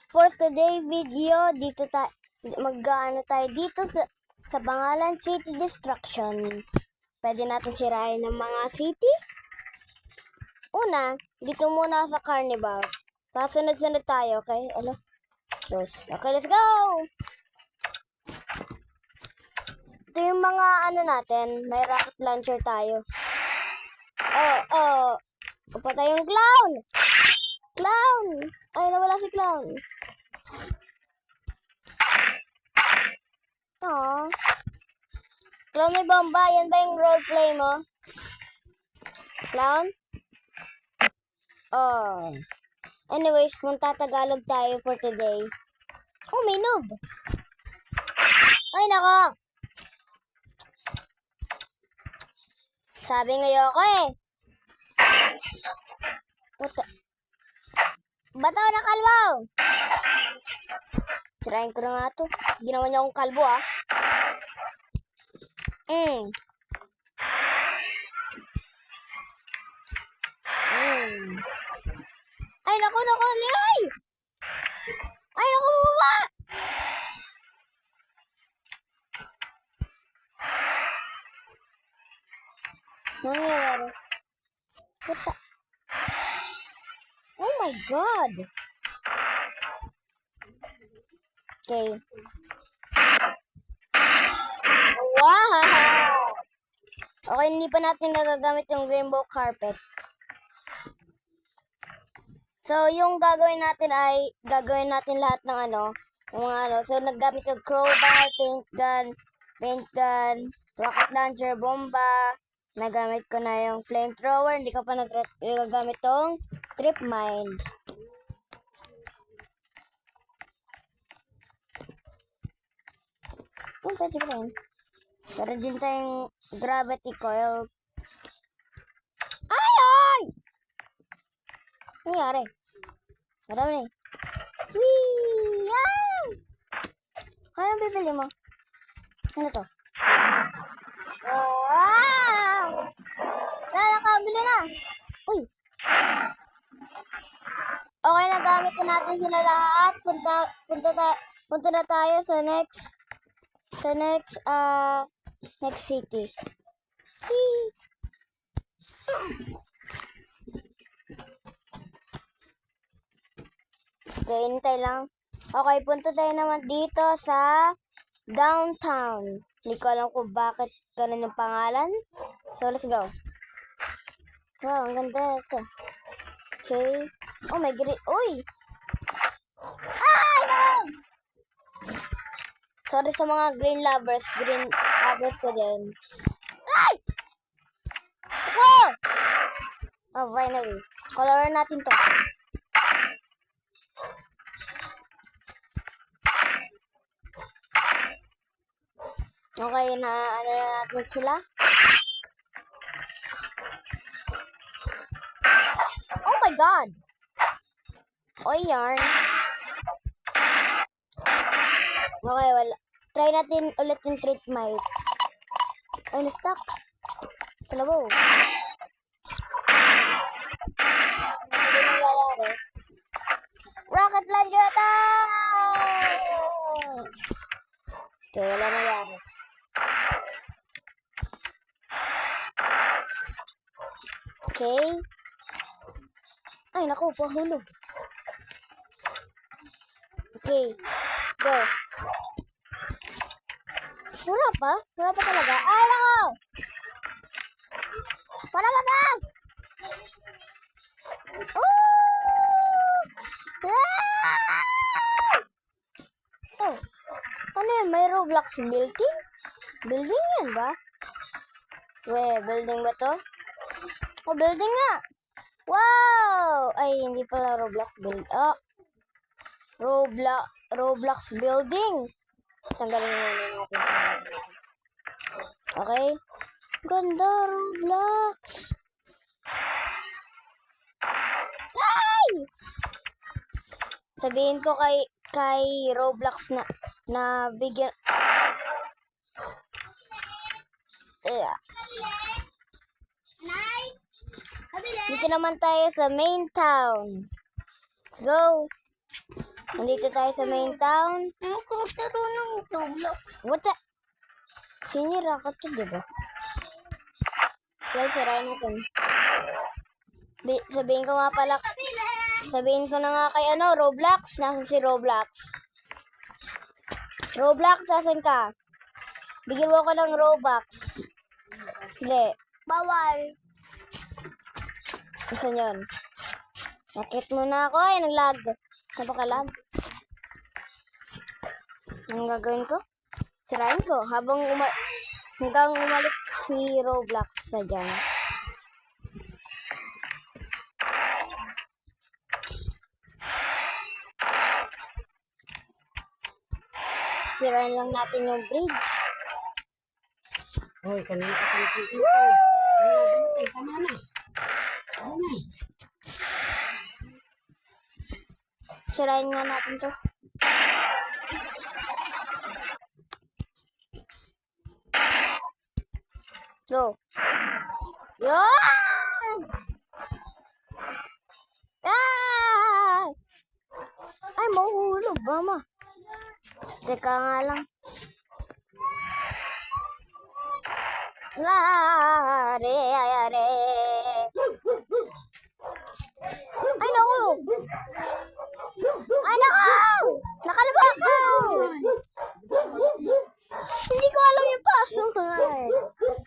for today video, dito mag-ano tayo dito sa pangalan City Destruction. Pwede natin sirain ng mga city. Una, dito muna sa Carnival. Pasunod-sunod tayo, okay? Ano? Close. Okay, let's go! Ito yung mga ano natin. May rocket launcher tayo. Patay yung clown! Clown! Ay, nawala si clown. Clown, may bomba. Yan ba yung roleplay mo? Clown? Anyways, magtatagalog tayo for today. Oh, may noob. Ay, nako. Sabi ngayon ko eh. Bataw na kalbo. Tirahin ko na nga to. Ginawa niya akong kalbo ah. Ay, naku, ay! Ay, naku, bumaba! Nangyayari. Puta. Oh my God! Okay. Wow! Okay, hindi pa natin nagagamit yung rainbow carpet. So, yung gagawin natin ay, gagawin natin lahat ng So, naggamit yung crowbar, paint gun, rocket launcher, bomba. Nagamit ko na yung flamethrower. Hindi ko pa nagagamit tong trip mine. Pwede ba yun? Meron din tayong gravity coil. Ay! Nangyari? Marami. Whee! Ay! Anong bibili mo? Ano to? Wow! Nakakabili na. Uy! Okay, nagamit na natin sila lahat. Punta na tayo sa next city. Okay, hintay lang. Okay, punta tayo naman dito sa downtown. Hindi ko alam kung bakit ganun yung pangalan. So, let's go. Wow, ang ganda ito. Okay. Oh, may green. Uy! Ay, no! Sorry sa mga green lovers. Green lovers ko din. Ay! Oh, finally. Colorin natin to. Okay, na natin sila. Oh my God! Oh, yarn. Okay, wala. Try natin ulit yung treat mite. Ay, na-stuck. Kalabaw. Rocket launcher attack! Okay, wala nangyari. Okay. Ay, naku, pahulog. Okay. Go. Wala pa? Wala pa talaga? Ay, naku! Para matas! Oh! Ano yan? May Roblox building? Building yan ba? Building ba to? Oh, building nga! Wow! Ay, hindi pala Roblox building. Roblox building. Tanggalin mo natin. Okay? Ganda, Roblox. Ay! Sabihin ko kay Roblox na bigyan. Dito naman tayo sa main town. Go! Nandito tayo sa main town. Ano ko maglaro ng Roblox? What the? Sinira ka to, diba? Well, sirain natin. Sabihin ko nga pala, sabihin ko na nga kay Roblox. Nasaan si Roblox? Roblox, nasan ka? Bigyan mo ako ng Robux. Hindi. Bawal. Saan yun? Nakit mo na ako naglag. Napaka-lag. Anong gagawin ko? Sirain ko hanggang umalis si Roblox sa dyan. Sirain lang natin yung bridge. Hoy, kanina ka pang ito. Tama na. Tama na. Sirain nga natin to. Go. Yan! Ah! Ay, mahuhulog ba, ma? Teka nga lang. Lare, ayare. Ay, naku! Ay, naku! Nakalaba ako! Hindi ko alam yung password.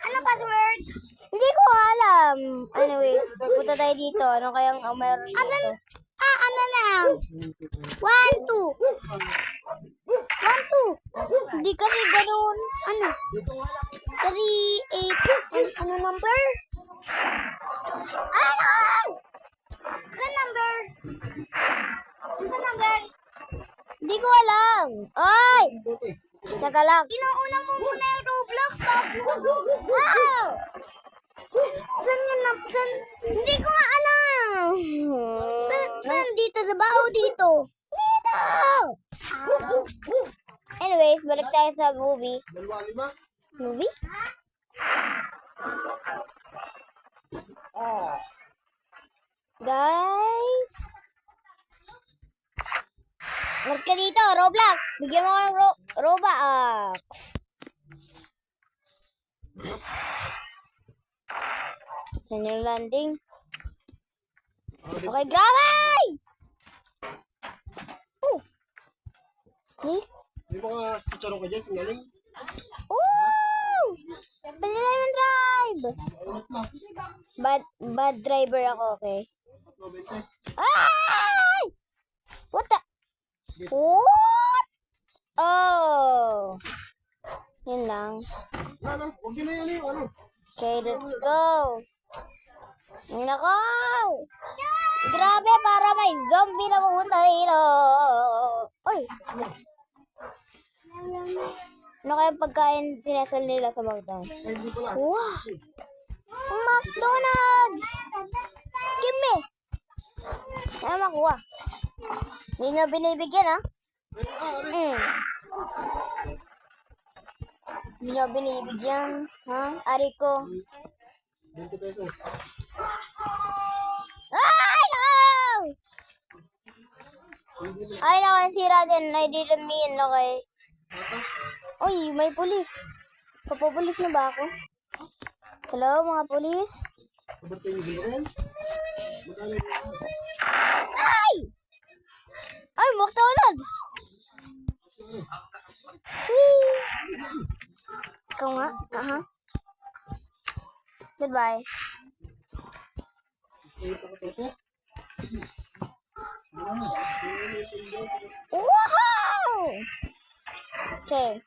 Ano password? Hindi ko alam. Anyways, punta tayo dito. Ano kayang meron dito? Ano lang? 1, 2. 1, 2. Hindi kasi ganun. Ano? 3, 8. Ano number? Ano? Sa number? Sa number? Hindi ko alam. Ay! Teka lang. Inuuna mo muna yung Roblox, tapos. Wow! Saan yun na? Saan? Hindi ko nga alam. Saan? Dito sa bao dito. Dito! Anyways, balik tayo sa movie. Movie? Guys! Balik ka dito, Roblox! Bigyan mo ko ng Robux! Yan yung landing. Okay, grabe! Oh! Hey? Hindi mo ka kutsaro ka dyan, singaling. Woo! Lemon drive! Bad driver ako, okay? Ay! What the? What? Oh! Yun lang. Huwag yun na yun yung ano. Okay, let's go! Ay, nako! Grabe, para may zombie na pumunta dito! Uy! Ano kaya pagkain sinasal nila sa McDonald's? Ay, hindi ko lang. Wow! McDonald's! Give me! Ay, makuha. Hindi nyo binibigyan, ha? Hindi nyo binibigyan, ha? Ari ko. 20 pesos. Ay, no! Ay, no, nasira din. I didn't mean, okay? Uy, may pulis. Papapulis na ba ako? Hello, mga pulis? Saberte yung bilhin. Ay! Ay, McDonald's! Whee! Ikaw nga? Aha. Goodbye. Wow! Okay.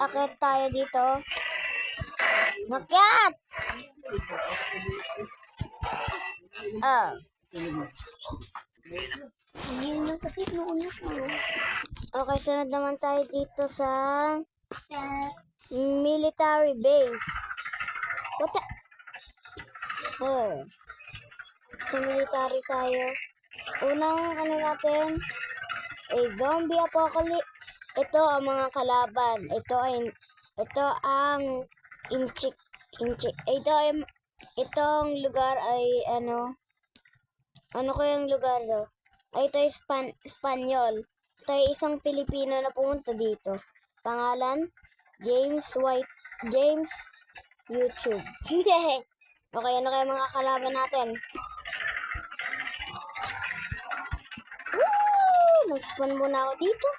Akyat tayo dito. Makyat! Ah. Okay, sunod naman tayo dito sa military base. What the? Oh. Sa military tayo. Unang natin, zombie apocalypse. Ito ang mga kalaban. Ito ang inchik. Itong lugar ay ano ko yung lugar do? Ay, ito ay Espanyol. Ito ay isang Pilipino na pumunta dito. Pangalan, James YouTube. Okay, ano kaya mga kalaban natin? Woo! Mag-spawn muna ako dito.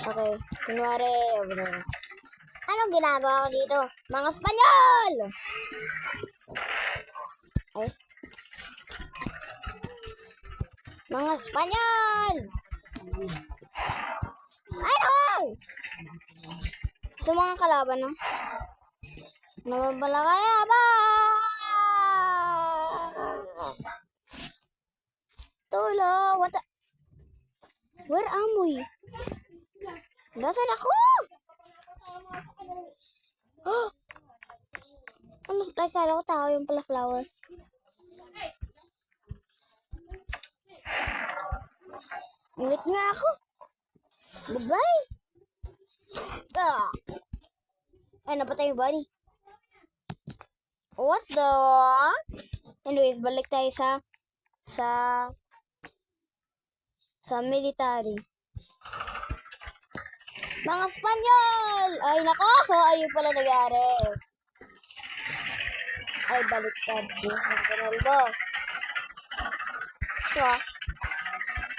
Okay, kunwari, anong ginagawa ko dito? Mga Espanyol! Ay. Mga Espanyol! Ay, no! Sa mga kalaban, no? Naman pala kaya ba? Tula, what the... Where am we? Nasaan ako? Oh! Ano, like, kala ko tao yung pala flower. Ulit nga ako. Bye-bye. Ah. Ay, napatay yung body. What the... Anyways, balik tayo sa military. Mga Espanyol! Ay, nako! Ayun pala nangyari. Ay, baliktad. Nakalbo. Ito ah.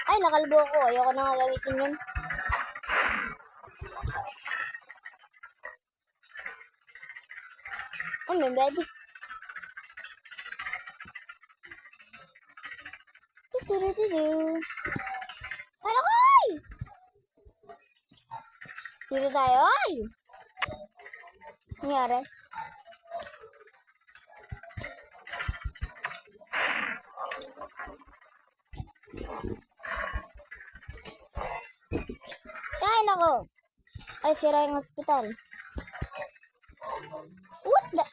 Ay, nakalbo ko. Ayoko na nga gamitin yun. Oh, may bedi. Ano ko? Dito tayo, ay! Nangyari? Kain ako! Ay, sira yung hospital. What the?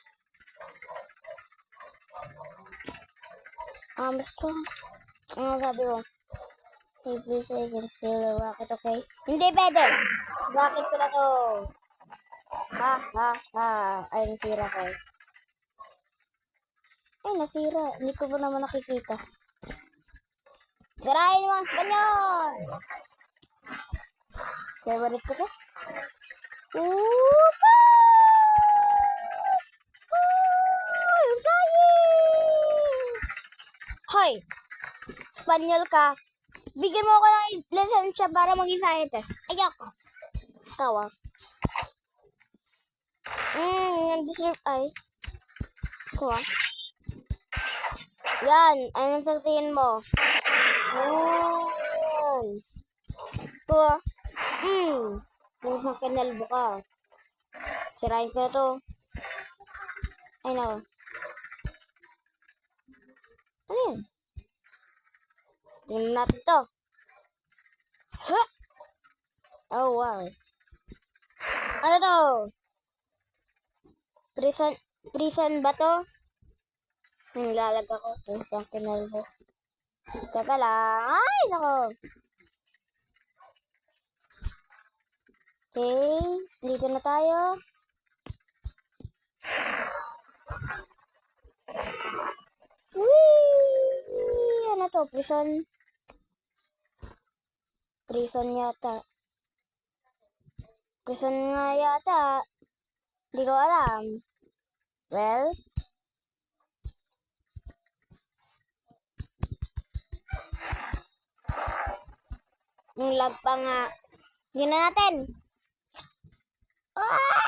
Basta. Ano sabi ko? Hey, please, I can steal the rocket, okay? Hindi pwede! Rocket ko na to! Ha, ha, ha. Ay, nasira ko. Ay, nasira. Hindi ko pa naman nakikita. Sirain mo ang Espanyol! Favorite ko to? Opa! Oh, I'm flying! Hoy! Espanyol ka. Bigyan mo ako ng lisensya para maging scientist. Ayoko. Ikaw ah. Deserve ay. Kuha. Yan. Anong sasabihin mo? Yan. Kuha. Yung isang kinalbo ka. Sirain ko na to. Ay nako. Ano yun? Tingnan natin to. Ha! Oh, wow. Ano to? Prison ba to? Nilalag ako. Isang kinalbo. Teka lang. Ay, nako. Okay. Dito na tayo. Whee! Ano to? Prison. Prison yata. Prison nga yata. Hindi ko alam. Well. Yung lag pa nga. Hindi na natin. Ah!